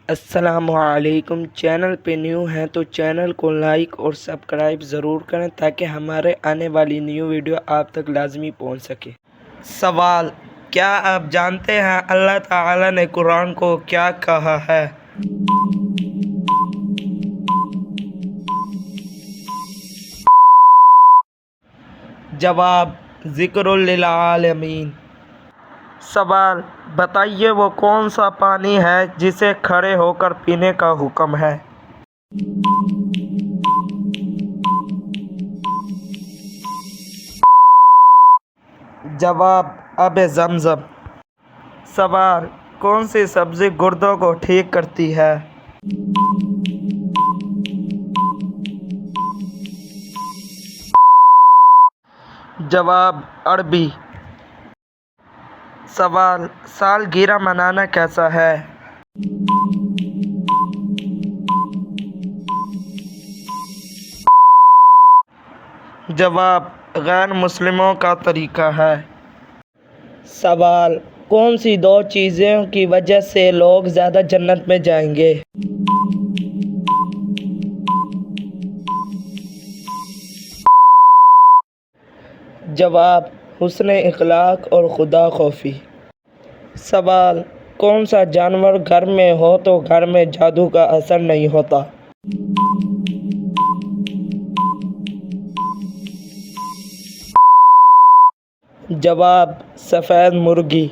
السلام علیکم۔ چینل پہ نیو ہیں تو چینل کو لائک اور سبسکرائب ضرور کریں تاکہ ہمارے آنے والی نیو ویڈیو آپ تک لازمی پہنچ سکے۔ سوال: کیا آپ جانتے ہیں اللہ تعالیٰ نے قرآن کو کیا کہا ہے؟ جواب: ذکر للعالمین۔ سوال: بتائیے وہ کون سا پانی ہے جسے کھڑے ہو کر پینے کا حکم ہے؟ جواب: آب زمزم۔ سوال: کون سی سبزی گردوں کو ٹھیک کرتی ہے؟ جواب: عربی۔ سوال: سالگرہ منانا کیسا ہے؟ جواب: غیر مسلموں کا طریقہ ہے۔ سوال: کون سی دو چیزوں کی وجہ سے لوگ زیادہ جنت میں جائیں گے؟ جواب: حسن اخلاق اور خدا خوفی۔ سوال: کون سا جانور گھر میں ہو تو گھر میں جادو کا اثر نہیں ہوتا؟ جواب: سفید مرغی۔